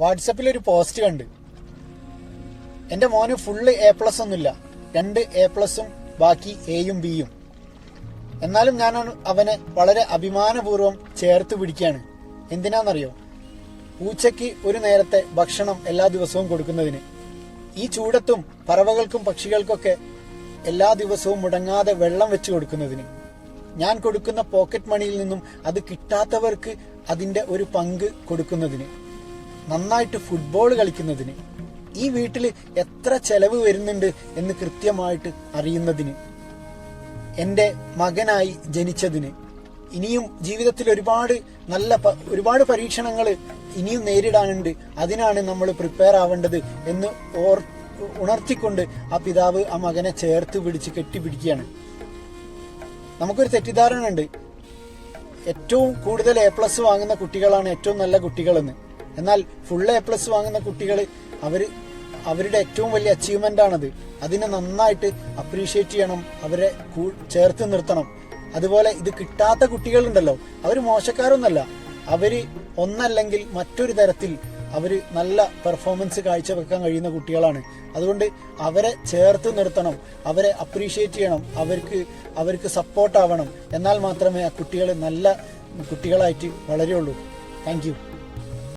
വാട്സപ്പിൽ ഒരു പോസ്റ്റ് കണ്ട്. എൻ്റെ മോന് ഫുള്ള് A+ ഒന്നുമില്ല, 2 A+ഉം ബാക്കി Aയും Bയും. എന്നാലും ഞാൻ അവനെ വളരെ അഭിമാനപൂർവ്വം ചേർത്ത് പിടിക്കുകയാണ്. എന്തിനാണെന്നറിയോ? പൂച്ചയ്ക്ക് ഒരു നേരത്തെ ഭക്ഷണം എല്ലാ ദിവസവും കൊടുക്കുന്നതിന്. ഈ ചൂടത്തും പറവകൾക്കും പക്ഷികൾക്കൊക്കെ എല്ലാ ദിവസവും മുടങ്ങാതെ വെള്ളം വെച്ച് കൊടുക്കുന്നതിന്. ഞാൻ കൊടുക്കുന്ന പോക്കറ്റ് മണിയിൽ നിന്നും അത് കിട്ടാത്തവർക്ക് അതിന്റെ ഒരു പങ്ക് കൊടുക്കുന്നതിന്. നന്നായിട്ട് ഫുട്ബോൾ കളിക്കുന്നതിന്. ഈ വീട്ടിൽ എത്ര ചെലവ് വരുന്നുണ്ട് എന്ന് കൃത്യമായിട്ട് അറിയുന്നതിന്. എൻ്റെ മകനായി ജനിച്ചതിന്. ഇനിയും ജീവിതത്തിൽ ഒരുപാട് പരീക്ഷണങ്ങൾ ഇനിയും നേരിടാനുണ്ട്. അതിനാണ് നമ്മൾ പ്രിപ്പയർ ആവേണ്ടത് എന്ന് ഉണർത്തിക്കൊണ്ട് ആ പിതാവ് ആ മകനെ ചേർത്ത് പിടിച്ച് കെട്ടിപ്പിടിക്കുകയാണ്. നമുക്കൊരു തെറ്റിദ്ധാരണ ഉണ്ട്, ഏറ്റവും കൂടുതൽ A+ വാങ്ങുന്ന കുട്ടികളാണ് ഏറ്റവും നല്ല കുട്ടികളെന്ന്. എന്നാൽ ഫുൾ A+ വാങ്ങുന്ന കുട്ടികൾ അവരുടെ ഏറ്റവും വലിയ അച്ചീവ്മെന്റ് ആണത്. അതിനെ നന്നായിട്ട് അപ്രീഷിയേറ്റ് ചെയ്യണം, അവരെ ചേർത്ത് നിർത്തണം. അതുപോലെ ഇത് കിട്ടാത്ത കുട്ടികളുണ്ടല്ലോ, അവർ മോശക്കാരൊന്നല്ല, അവര് ഒന്നല്ലെങ്കിൽ മറ്റൊരു തരത്തിൽ അവര് നല്ല പെർഫോമൻസ് കാഴ്ചവെക്കാൻ കഴിയുന്ന കുട്ടികളാണ്. അതുകൊണ്ട് അവരെ ചേർത്ത് നിർത്തണം, അവരെ അപ്രീഷിയേറ്റ് ചെയ്യണം, അവർക്ക് സപ്പോർട്ട് ആവണം. എന്നാൽ മാത്രമേ ആ കുട്ടികൾ നല്ല കുട്ടികളായിട്ട് വളരുള്ളൂ. Thank you.